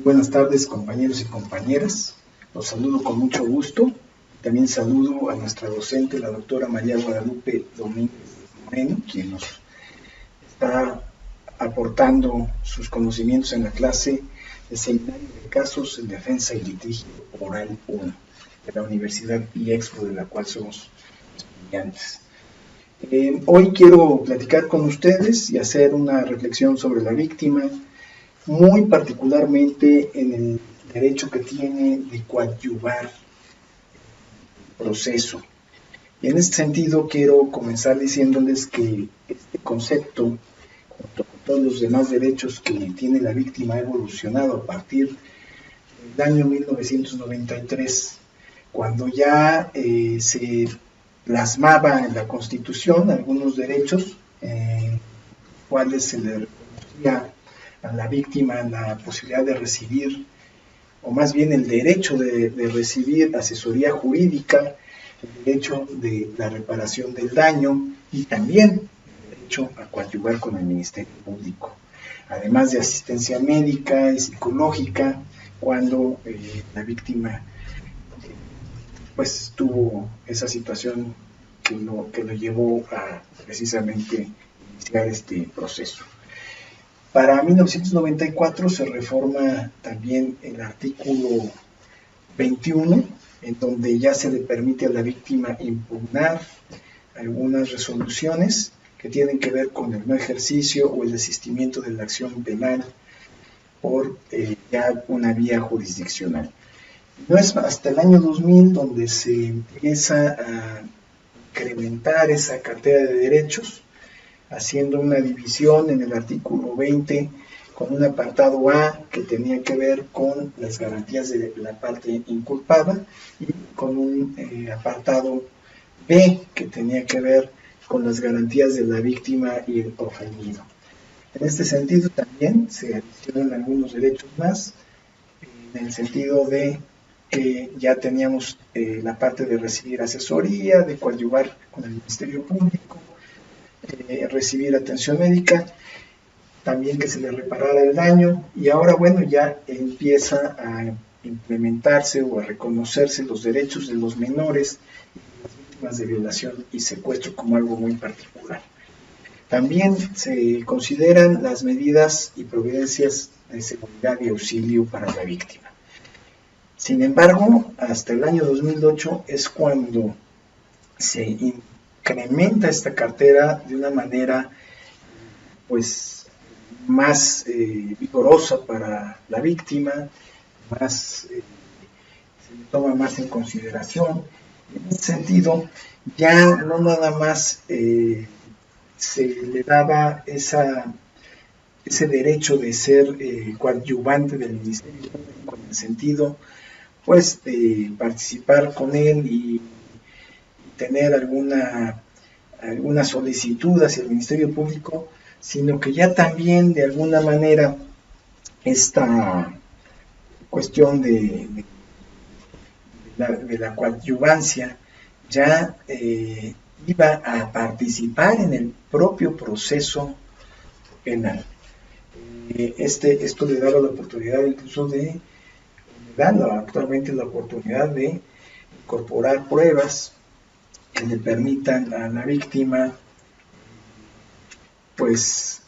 Buenas tardes, compañeros y compañeras. Los saludo con mucho gusto. También saludo a nuestra docente, la doctora María Guadalupe Domínguez Moreno, quien nos está aportando sus conocimientos en la clase de Seminario de Casos en Defensa y Litigio Oral 1 de la Universidad IEXPO, de la cual somos estudiantes. Hoy quiero platicar con ustedes y hacer una reflexión sobre la víctima, muy particularmente en el derecho que tiene de coadyuvar el proceso. Y en este sentido quiero comenzar diciéndoles que este concepto, junto con todos los demás derechos que tiene la víctima, ha evolucionado a partir del año 1993, cuando ya se plasmaba en la Constitución algunos derechos, cuales se le reconocía a la víctima la posibilidad de recibir, o más bien el derecho de recibir asesoría jurídica, el derecho de la reparación del daño y también el derecho a coadyuvar con el Ministerio Público, además de asistencia médica y psicológica cuando la víctima pues tuvo esa situación que lo llevó a precisamente iniciar este proceso. Para 1994 se reforma también el artículo 21, en donde ya se le permite a la víctima impugnar algunas resoluciones que tienen que ver con el no ejercicio o el desistimiento de la acción penal por ya una vía jurisdiccional. No es hasta el año 2000 donde se empieza a incrementar esa cartera de derechos, haciendo una división en el artículo 20 con un apartado A que tenía que ver con las garantías de la parte inculpada y con un apartado B que tenía que ver con las garantías de la víctima y el ofendido. En este sentido también se adicionan algunos derechos más, en el sentido de que ya teníamos la parte de recibir asesoría, de coadyuvar con el Ministerio Público, recibir atención médica, también que se le reparara el daño, y ahora bueno, ya empieza a implementarse o a reconocerse los derechos de los menores y las víctimas de violación y secuestro como algo muy particular. También se consideran las medidas y providencias de seguridad y auxilio para la víctima. Sin embargo, hasta el año 2008 es cuando se incrementa esta cartera de una manera pues más vigorosa para la víctima, se le toma más en consideración. En ese sentido, ya no nada más se le daba ese derecho de ser coadyuvante del Ministerio Público en el sentido pues de participar con él y tener alguna solicitud hacia el Ministerio Público, sino que ya también de alguna manera esta cuestión de la coadyuvancia ya iba a participar en el propio proceso penal. Esto le daba la oportunidad incluso actualmente la oportunidad de incorporar pruebas que le permitan a la víctima pues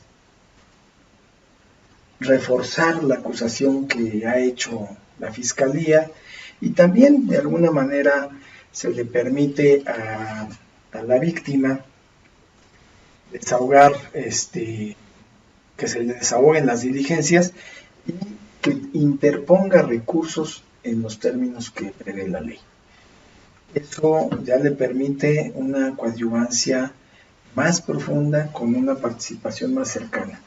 reforzar la acusación que ha hecho la Fiscalía, y también de alguna manera se le permite a la víctima desahogar, que se le desahoguen las diligencias y que interponga recursos en los términos que prevé la ley. Eso ya le permite una coadyuvancia más profunda, con una participación más cercana.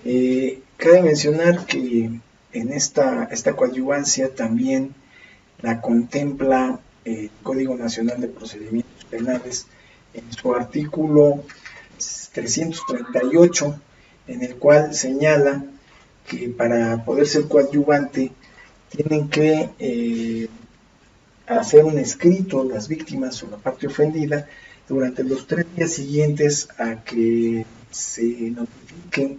Cabe mencionar que en esta coadyuvancia también la contempla el Código Nacional de Procedimientos Penales en su artículo 338, en el cual señala que para poder ser coadyuvante tienen que hacer un escrito las víctimas o la parte ofendida durante los 3 días siguientes a que se notifique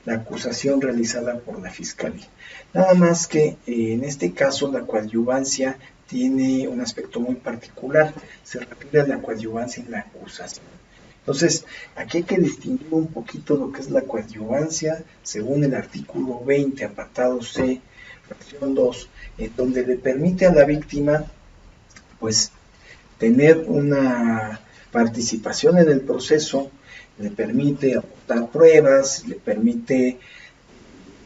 la acusación realizada por la Fiscalía. Nada más que en este caso la coadyuvancia tiene un aspecto muy particular, se refiere a la coadyuvancia en la acusación. Entonces, aquí hay que distinguir un poquito lo que es la coadyuvancia según el artículo 20, apartado C, fracción 2, en donde le permite a la víctima, pues, tener una participación en el proceso, le permite aportar pruebas, le permite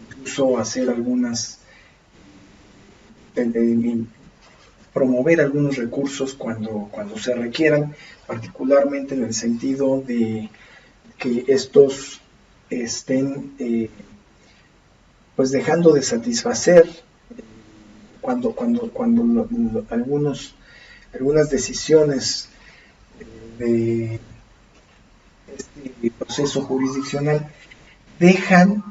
incluso hacer algunas, promover algunos recursos cuando se requieran, particularmente en el sentido de que estos estén pues dejando de satisfacer cuando algunas decisiones de este proceso jurisdiccional dejan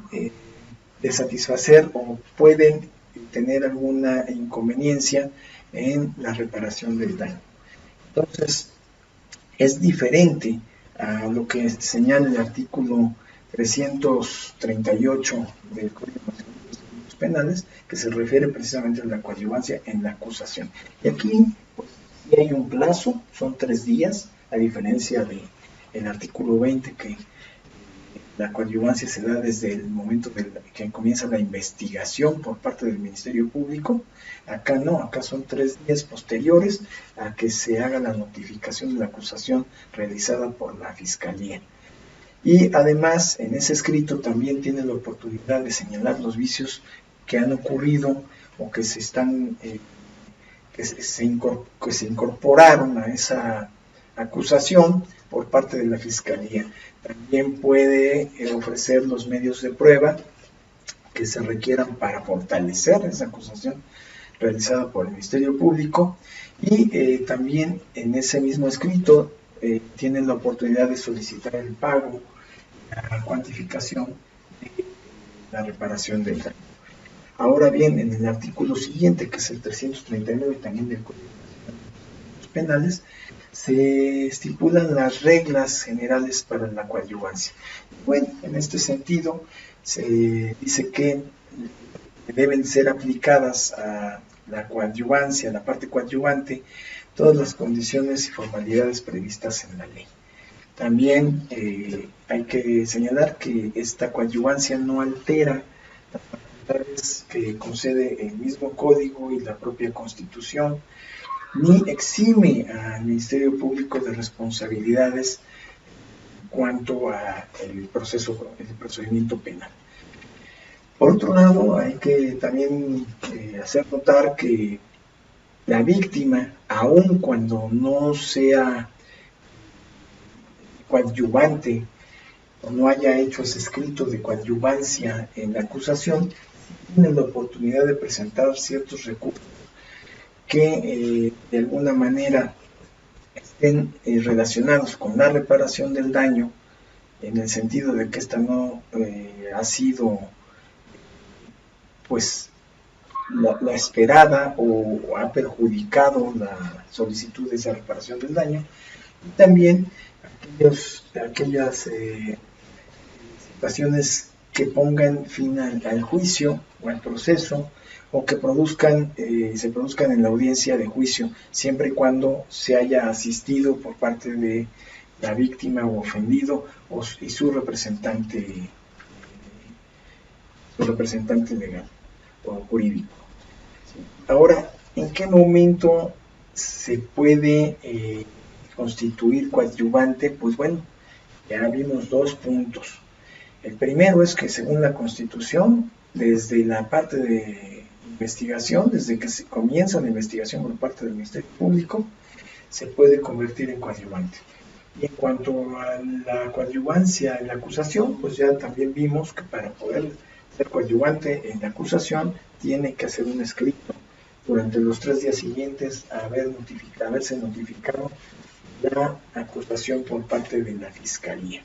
de satisfacer o pueden tener alguna inconveniencia en la reparación del daño. Entonces, es diferente a lo que señala el artículo 338 del Código Nacional de Procedimientos Penales, que se refiere precisamente a la coadyuvancia en la acusación. Y aquí, pues, sí hay un plazo, son 3 días, a diferencia del artículo 20, que la coadyuvancia se da desde el momento que comienza la investigación por parte del Ministerio Público. Acá no, acá son 3 días posteriores a que se haga la notificación de la acusación realizada por la Fiscalía. Y además, en ese escrito también tiene la oportunidad de señalar los vicios que han ocurrido o que se incorporaron a esa acusación por parte de la Fiscalía. También puede ofrecer los medios de prueba que se requieran para fortalecer esa acusación realizada por el Ministerio Público, y también en ese mismo escrito tienen la oportunidad de solicitar el pago, la cuantificación de la reparación del daño. Ahora bien, en el artículo siguiente, que es el 339 también del Código Nacional de Procedimientos Penales, se estipulan las reglas generales para la coadyuvancia. Bueno, en este sentido, se dice que deben ser aplicadas a la coadyuvancia, a la parte coadyuvante, todas las condiciones y formalidades previstas en la ley. También hay que señalar que esta coadyuvancia no altera las facultades que concede el mismo Código y la propia Constitución, ni exime al Ministerio Público de responsabilidades en cuanto al procedimiento penal. Por otro lado, hay que también hacer notar que la víctima, aun cuando no sea coadyuvante o no haya hecho ese escrito de coadyuvancia en la acusación, tiene la oportunidad de presentar ciertos recursos que de alguna manera estén relacionados con la reparación del daño, en el sentido de que esta no ha sido pues la esperada o ha perjudicado la solicitud de esa reparación del daño, y también aquellas situaciones que pongan fin al juicio o al proceso, o que se produzcan en la audiencia de juicio, siempre y cuando se haya asistido por parte de la víctima o ofendido y su representante legal o jurídico. Ahora, ¿en qué momento se puede constituir coadyuvante? Pues bueno, ya vimos 2 puntos. El primero es que según la Constitución, desde la parte de investigación, desde que se comienza la investigación por parte del Ministerio Público, se puede convertir en coadyuvante. Y en cuanto a la coadyuvancia en la acusación, pues ya también vimos que para poder ser coadyuvante en la acusación tiene que hacer un escrito durante los 3 días siguientes a haberse notificado la acusación por parte de la Fiscalía.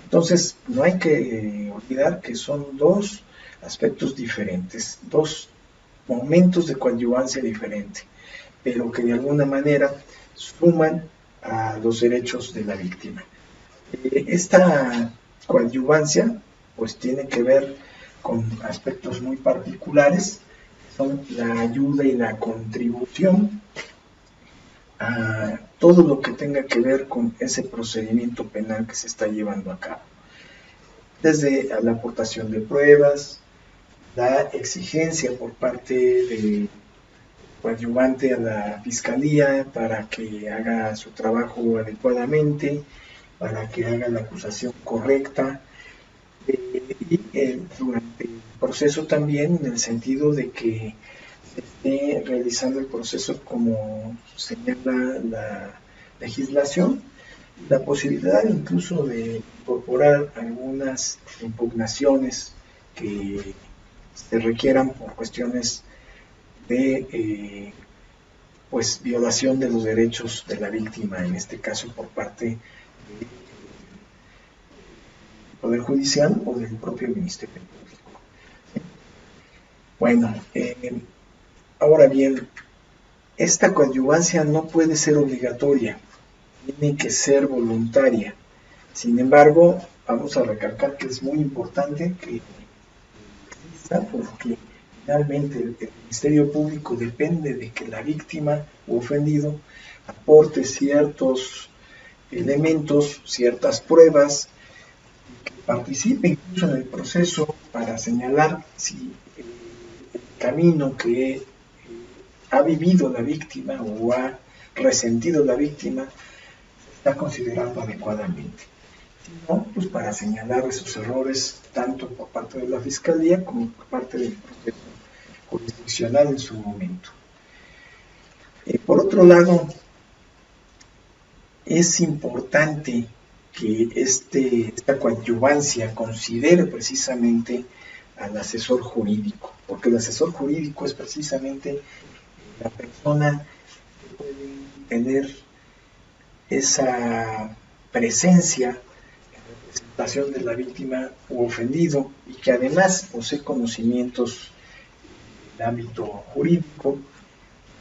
Entonces, no hay que olvidar que son 2 aspectos diferentes, 2 momentos de coadyuvancia diferentes, pero que de alguna manera suman a los derechos de la víctima. Esta coadyuvancia pues tiene que ver con aspectos muy particulares, son la ayuda y la contribución a todo lo que tenga que ver con ese procedimiento penal que se está llevando a cabo. Desde la aportación de pruebas, la exigencia por parte del coadyuvante a la fiscalía para que haga su trabajo adecuadamente, para que haga la acusación correcta, y durante el proceso también, en el sentido de que se esté realizando el proceso como señala la legislación, la posibilidad incluso de incorporar algunas impugnaciones que se requieran por cuestiones de pues violación de los derechos de la víctima, en este caso por parte del Poder Judicial o del propio Ministerio Público. Bueno, ahora bien, esta coadyuvancia no puede ser obligatoria, tiene que ser voluntaria. Sin embargo, vamos a recalcar que es muy importante que exista, porque finalmente el Ministerio Público depende de que la víctima u ofendido aporte ciertos elementos, ciertas pruebas, que participe incluso en el proceso para señalar si el camino que ha vivido la víctima o ha resentido la víctima se está considerando adecuadamente. ¿No? Pues para señalar esos errores tanto por parte de la Fiscalía como por parte del proceso jurisdiccional en su momento. Por otro lado, es importante que esta coadyuvancia considere precisamente al asesor jurídico, porque el asesor jurídico es precisamente la persona que puede tener esa presencia de la víctima u ofendido y que además posee conocimientos en el ámbito jurídico,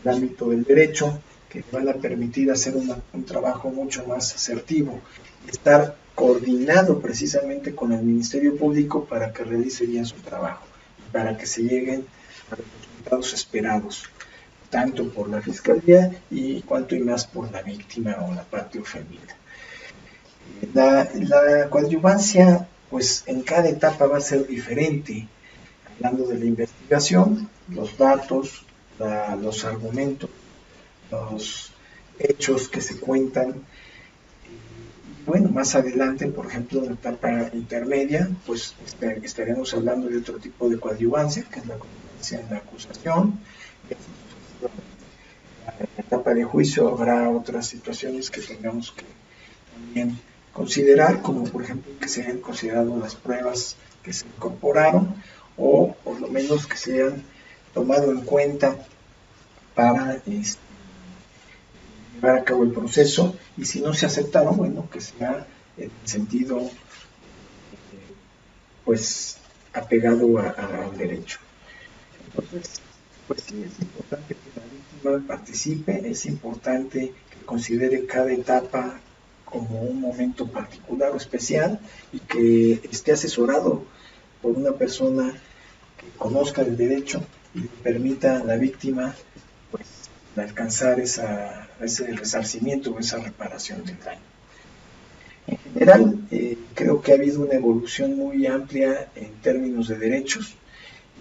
en el ámbito del derecho, que van a permitir hacer un trabajo mucho más asertivo, estar coordinado precisamente con el Ministerio Público para que realice bien su trabajo, para que se lleguen a los resultados esperados, tanto por la Fiscalía y cuanto y más por la víctima o la parte ofendida. La coadyuvancia, pues en cada etapa va a ser diferente, hablando de la investigación, los datos, los argumentos, los hechos que se cuentan. Bueno, más adelante, por ejemplo, en la etapa intermedia, pues estaremos hablando de otro tipo de coadyuvancia, que es la coadyuvancia en la acusación. En la etapa de juicio habrá otras situaciones que tengamos que también considerar, como por ejemplo que se hayan considerado las pruebas que se incorporaron o por lo menos que se hayan tomado en cuenta para llevar a cabo el proceso, y si no se aceptaron, bueno, que sea en sentido pues apegado al derecho. Entonces, pues sí, es importante que la víctima participe, es importante que considere cada etapa como un momento particular o especial y que esté asesorado por una persona que conozca el derecho y le permita a la víctima pues alcanzar ese resarcimiento o esa reparación del daño. En general, creo que ha habido una evolución muy amplia en términos de derechos,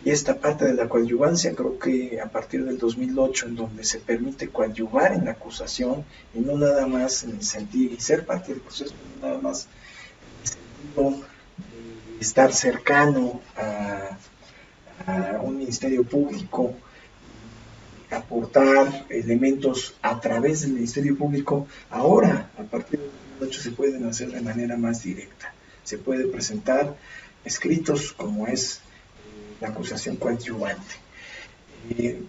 y esta parte de la coadyuvancia creo que a partir del 2008, en donde se permite coadyuvar en la acusación y no nada más en el sentido y ser parte del proceso, no nada más en el sentido de estar cercano a un ministerio público, aportar elementos a través del Ministerio Público. Ahora, a partir del 2008, se pueden hacer de manera más directa. Se puede presentar escritos como es la acusación coadyuvante.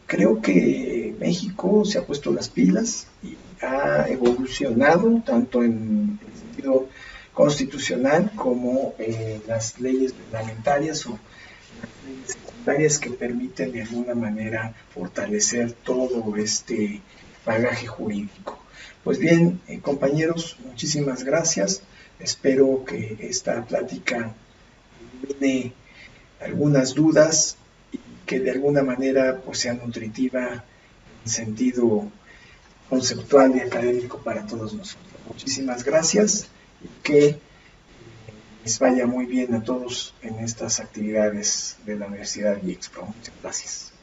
Creo que México se ha puesto las pilas y ha evolucionado tanto en el sentido constitucional como en las leyes reglamentarias o las leyes secundarias que permiten de alguna manera fortalecer todo este bagaje jurídico. Pues bien, compañeros, muchísimas gracias. Espero que esta plática elimine algunas dudas y que de alguna manera pues sea nutritiva en sentido conceptual y académico para todos nosotros. Muchísimas gracias y que les vaya muy bien a todos en estas actividades de la Universidad IEXPRO. Muchas gracias.